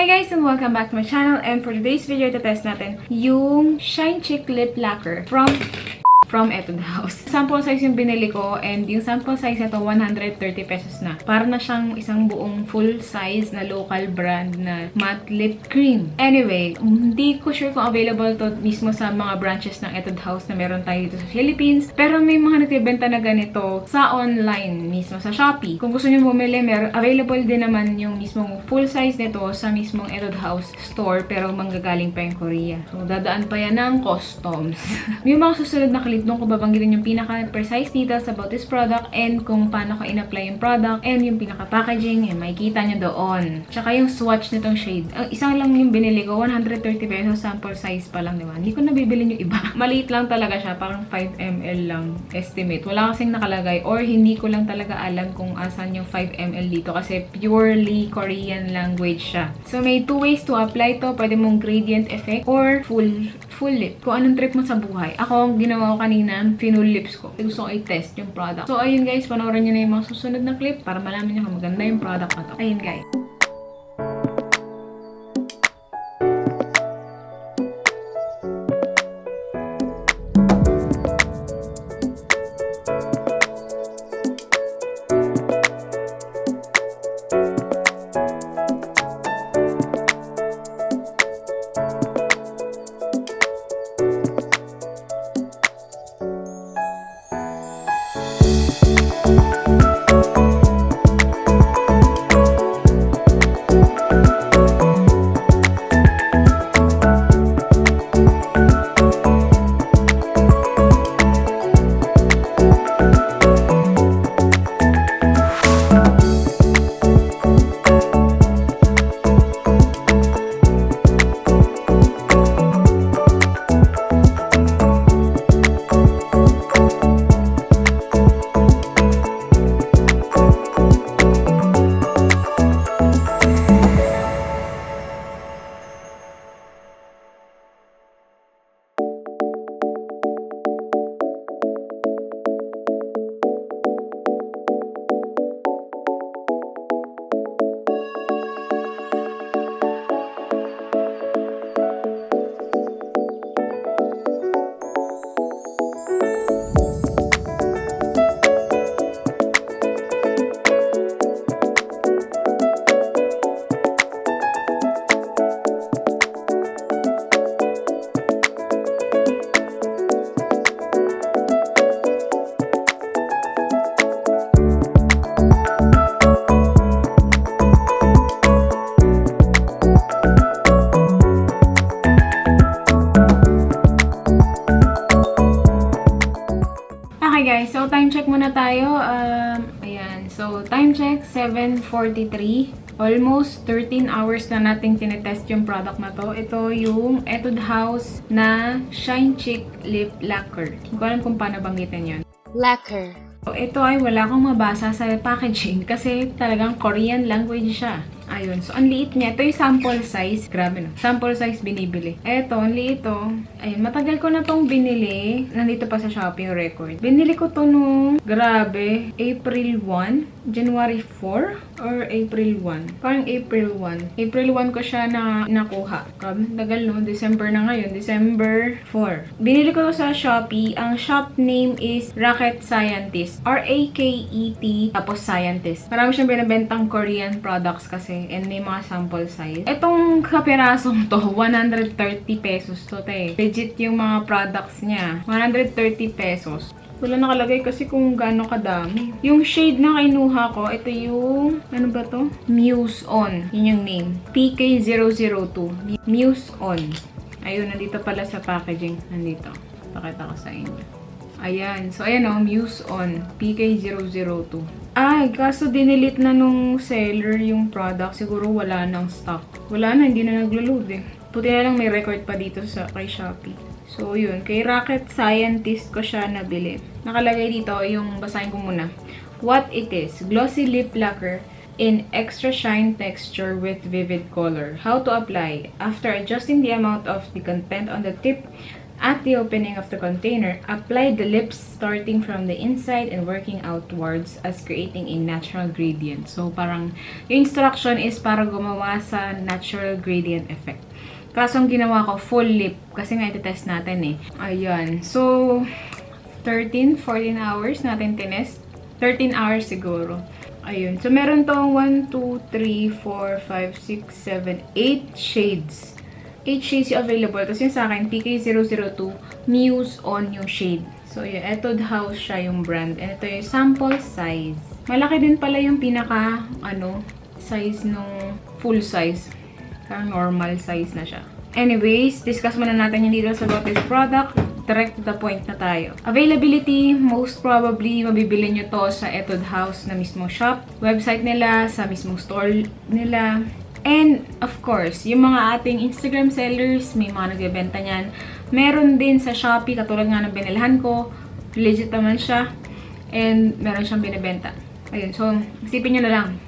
Hi guys and welcome back to my channel, and for today's video, test natin yung Chic Lip Lacquer from Etude House. Sample size yung binili ko, and yung sample size nito 130 pesos na. Para na siyang isang buong full size na local brand na matte lip cream. Anyway, hindi ko sure kung available to mismo sa mga branches ng Etude House na meron tayo dito sa Philippines. Pero may mga nagbebenta na ganito sa online mismo sa Shopee. Kung gusto niyo bumili, available din naman yung mismong full size nito sa mismong Etude House store, pero manggagaling pa yung Korea. So, dadaan pa yan ng customs. Yung mga susunod na clip doon ko babanggitin yung pinaka-precise details about this product and kung paano ko in-apply yung product and yung pinaka-packaging, and makikita nyo doon. Tsaka yung swatch nitong shade. Ang isang lang yung binili ko, 130 pesos, sample size pa lang, diba? Hindi ko nabibili yung iba. Maliit lang talaga siya, parang 5 ml lang estimate. Wala kasing nakalagay, or hindi ko lang talaga alam kung asan yung 5 ml dito kasi purely Korean language siya. So may two ways to apply to. Pwede mong gradient effect or full lip. Kung anong trip mo sa buhay. Ako, ginawa ko kanina, full lips ko. Gusto ko i-test yung product. So, ayun guys, panoorin nyo na yung mga susunod na clip para malaman nyo kung maganda yung product na to. Ayun guys. Guys, so time check muna tayo. Ayan. So, time check, 7:43. Almost 13 hours na nating tinetest yung product na to. Ito yung Etude House na Chic Lip Lacquer. Hindi ko alam kung paano banggitin yun. Lacquer. So, ito ay wala akong mabasa sa packaging kasi talagang Korean language siya. Ayun. So, ang liit niya. Ito yung sample size. Grabe no. Sample size binibili. Ito, ang liit to. Ayun. Matagal ko na tong binili. Nandito pa sa Shopee yung record. Binili ko to nung, grabe, April 1, January 4, or April 1. Parang April 1. April 1 ko siya nakuha. Grabe, tagal no. December na ngayon. December 4. Binili ko to sa Shopee. Ang shop name is Rocket Scientist. R-A-K-E-T tapos Scientist. Marami siyang binibentang Korean products kasi. And may mga sample size. Itong kapirasong to, 130 pesos to, te. Legit yung mga products niya. 130 pesos. Wala nakalagay kasi kung gaano kadami. Yung shade na kinuha ko, ito yung, ano ba to? Muse On. Yun yung name. PK002. Muse On. Ayun, nandito pala sa packaging. Nandito. Pakita ko sa inyo. Ayan. So, ayan o. Muse On. PK002. Ay, kaso dinilit na nung seller yung product. Siguro wala nang stock. Wala na, hindi na naglo-load eh. Buti na lang may record pa dito sa kay Shopee. So, yun. Kay Rocket Scientist ko siya nabili. Nakalagay dito, yung basahin ko muna. What it is. Glossy Lip Lacquer in extra shine texture with vivid color. How to apply. After adjusting the amount of the content on the tip, At the opening of the container, apply the lips starting from the inside and working outwards as creating a natural gradient. So, parang yung instruction is para gumawa sa natural gradient effect. Kaso ang ginawa ko, full lip. Kasi nga iti-test natin eh. Ayan. So, 14 hours natin tinest. 13 hours siguro. Ayun. So, meron tong 1, 2, 3, 4, 5, 6, 7, 8 shades. 8 shades yung available. Tapos yung sa akin, PK002 Muse Onyo Shade. So, yung Etude House siya yung brand. And ito yung sample size. Malaki din pala yung pinaka, size nung full size. Parang normal size na siya. Anyways, discuss muna natin yung details about this product. Direct to the point na tayo. Availability, most probably, mabibili nyo to sa Etude House na mismong shop. Website nila, sa mismong store nila. And, of course, yung mga ating Instagram sellers, may mga nagbebenta niyan. Meron din sa Shopee, katulad nga ng binilhan ko. Legit naman siya. And, meron siyang binibenta. Ayun, so, isipin nyo na lang.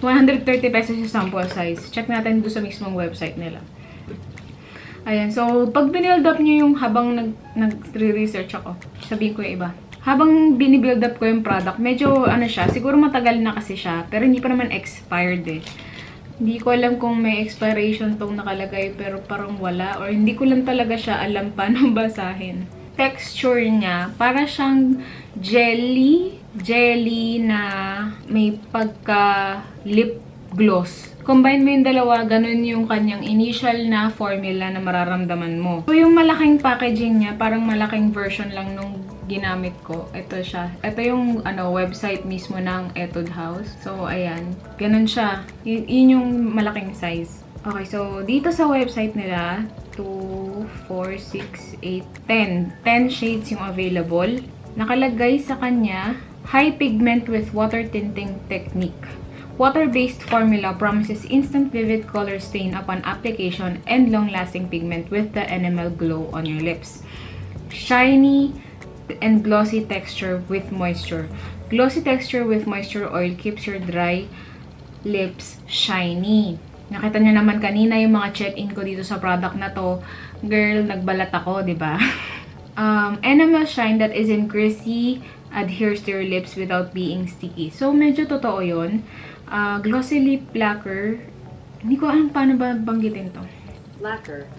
130 pesos yung sample size. Check natin doon sa mismong website nila. Ayan, so, pag binild up nyo yung habang nag-research ako, sabihin ko yung iba. Habang binibuild up ko yung product, medyo, siya, siguro matagal na kasi siya, pero hindi pa naman expired eh. Hindi ko alam kung may expiration tong nakalagay pero parang wala. Or hindi ko lang talaga siya alam paano basahin. Texture niya, para siyang jelly. Jelly na may pagka lip gloss. Combine mo yung dalawa, ganun yung kanyang initial na formula na mararamdaman mo. So yung malaking packaging niya, parang malaking version lang nung ginamit ko. Ito siya. Ito yung website mismo ng Etude House. So, ayan. Ganun siya. Yun yung malaking size. Okay, so dito sa website nila, 2, 4, 6, 8, 10. 10 shades yung available. Nakalagay sa kanya, high pigment with water tinting technique. Water-based formula promises instant vivid color stain upon application and long-lasting pigment with the enamel glow on your lips. Shiny and glossy texture with moisture. Glossy texture with moisture oil keeps your dry lips shiny. Nakita nyo naman kanina yung mga check-in ko dito sa product na to. Girl, nagbalat ako, di ba? Enamel shine that isn't greasy, adheres to your lips without being sticky. So, medyo totoo yun. Glossy lip lacquer. Hindi ko alam paano ba banggitin to. Lacquer.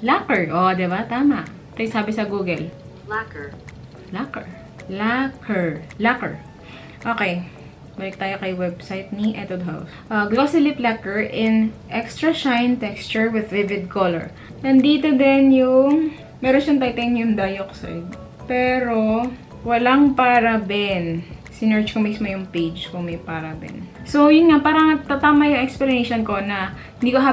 Lacquer. Oh, di ba? Tama. Ito yung sabi sa Google. Lacquer. Lacquer. Lacquer. Lacquer. Okay. Balik tayo kay website ni Etude House. Glossy lip lacquer in extra shine texture with vivid color. Nandito din yung meron siyang titanium dioxide. Pero walang paraben. Sinearch ko mismo yung page kung may paraben. So, yun nga, parang tatama yung explanation ko na hindi ko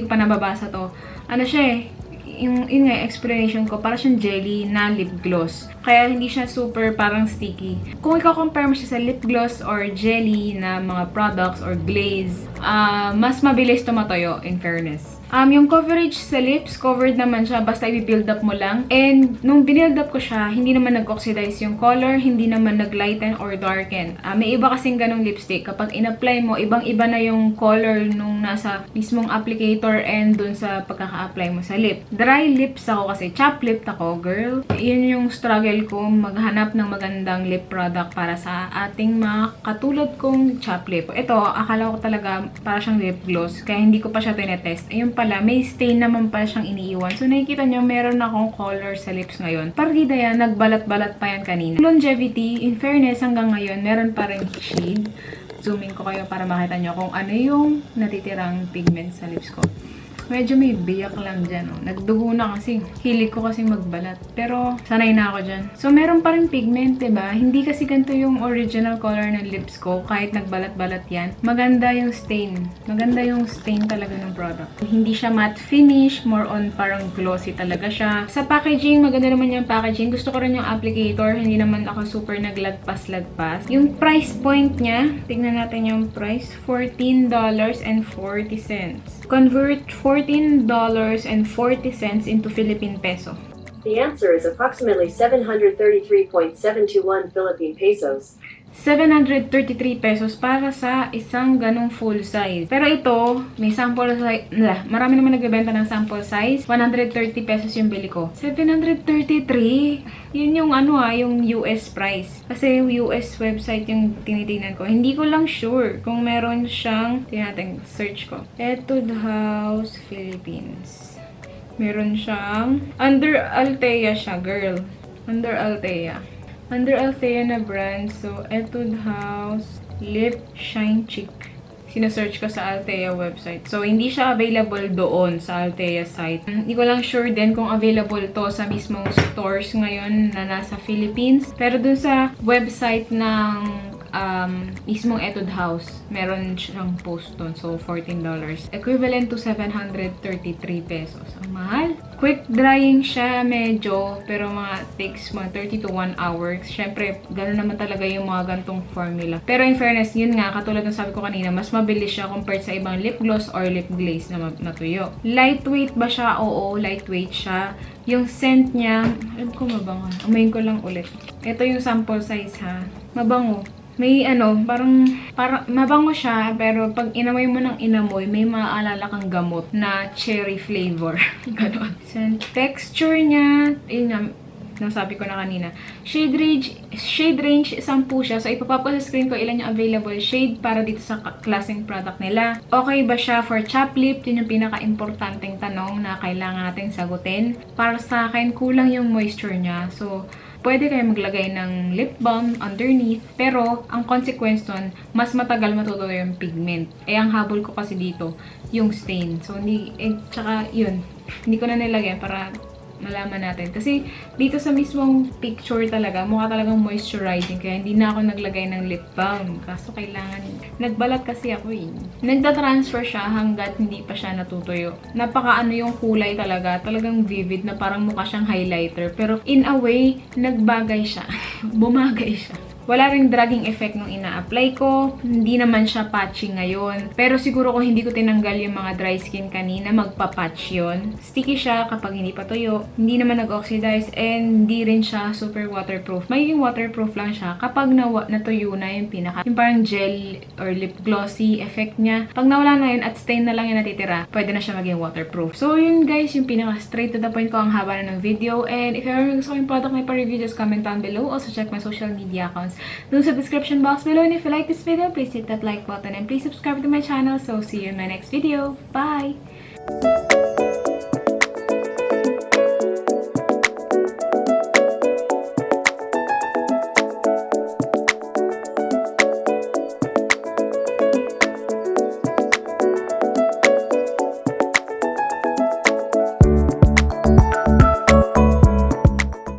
pa nababasa to. Ano siya eh, yun nga, explanation ko, parang siyang jelly na lip gloss. Kaya hindi siya super parang sticky. Kung i-compare mo siya sa lip gloss or jelly na mga products or glaze, mas mabilis tumatayo in fairness. Yung coverage sa lips, covered naman siya, basta i-build up mo lang. And, nung binuild up ko siya, hindi naman nag-oxidize yung color, hindi naman nag-lighten or darken. May iba kasing ganong lipstick. Kapag in-apply mo, ibang-iba na yung color nung nasa mismong applicator and dun sa pagkaka-apply mo sa lip. Dry lips ako kasi, chapped lip ako, girl. Yun yung struggle ko, maghanap ng magandang lip product para sa ating mga katulad kong chapped lip. Ito, akala ko talaga para siyang lip gloss, kaya hindi ko pa siya tinetest. Ayun pala, may stain naman pala siyang iniiwan. So, nakikita nyo, meron akong color sa lips ngayon. Partida yan, nagbalat-balat pa yan kanina. Longevity, in fairness, hanggang ngayon, meron pa rin shade. Zooming ko kayo para makita nyo kung ano yung natitirang pigment sa lips ko. Medyo may biyak lang dyan. Oh. Nagdugo na kasi. Hilig ko kasi magbalat. Pero, sanay na ako dyan. So, meron pa rin pigment, diba? Hindi kasi ganito yung original color ng lips ko. Kahit nagbalat-balat yan. Maganda yung stain. Maganda yung stain talaga ng product. Hindi siya matte finish. More on parang glossy talaga siya. Sa packaging, maganda naman yung packaging. Gusto ko rin yung applicator. Hindi naman ako super naglagpas-lagpas. Yung price point niya, tignan natin yung price. $14.40. Convert $14.40 into Philippine peso. The answer is approximately 733.721 Philippine pesos. 733 pesos para sa isang ganong full size. Pero ito, may sample size, marami naman nagbebenta ng sample size. 130 pesos yung bili ko. 733? Yun yung yung US price. Kasi US website yung tinitingnan ko. Hindi ko lang sure kung meron siyang, tingnan natin, search ko. Etude House, Philippines. Meron siyang, under Althea siya, girl. Under Althea. Under Althea na brand. So, Etude House Lip Shine Chic. Sinesearch ko sa Althea website. So, hindi siya available doon sa Althea site. Hindi ko lang sure din kung available to sa mismong stores ngayon na nasa Philippines. Pero dun sa website ng mismong Etude House, meron siyang post doon. So, $14. Equivalent to 733 pesos. Ang mahal. Quick drying siya medyo, pero takes mga 30 to 1 hour. Siyempre, gano'n naman talaga yung mga gantong formula. Pero in fairness, yun nga, katulad ng sabi ko kanina, mas mabilis siya compared sa ibang lip gloss or lip glaze na natuyo. Lightweight ba siya? Oo, lightweight siya. Yung scent niya, alam ko mabango. Amayin ko lang ulit. Ito yung sample size ha. Mabango. May parang mabango siya, pero pag inamoy mo ng inamoy, may maaalala kang gamot na cherry flavor. Ganon. Texture niya, yun nga, nasabi ko na kanina. Shade range 10 siya. So, ipapop ko sa screen ko ilan yung available shade para dito sa klaseng product nila. Okay ba siya for chap lip? Yun yung pinaka-importanting tanong na kailangan nating sagutin. Para sa akin, kulang yung moisture niya. So, pwede kayo maglagay ng lip balm underneath, pero ang consequence nun, mas matagal matutuyo yung pigment. Ang habol ko kasi dito, yung stain. So, tsaka yun, hindi ko na nilagay para malaman natin. Kasi dito sa mismong picture talaga, mukha talagang moisturizing. Kaya hindi na ako naglagay ng lip balm. Kaso kailangan, nagbalat kasi ako Nagda-transfer siya hanggat hindi pa siya natutuyo. Yung kulay talaga. Talagang vivid na parang mukha siyang highlighter. Pero in a way, nagbagay siya. Bumagay siya. Wala ring dragging effect nung ina-apply ko. Hindi naman siya patchy ngayon. Pero siguro kung hindi ko tinanggal yung mga dry skin kanina, magpa-patch yun. Sticky siya kapag hindi pa tuyo. Hindi naman nag-oxidize and hindi rin siya super waterproof. Magiging waterproof lang siya kapag natuyo na yung yung parang gel or lip glossy effect niya. Pag nawala na yun at stain na lang yung natitira, pwede na siya maging waterproof. So yun guys, yung pinaka straight to the point ko ang haba na ng video. And if ever gusto ko yung product na ipa-review, just comment down below. Also check my social media accounts doon sa description box below. And if you like this video, please hit that like button and please subscribe to my channel. So, see you in my next video. Bye!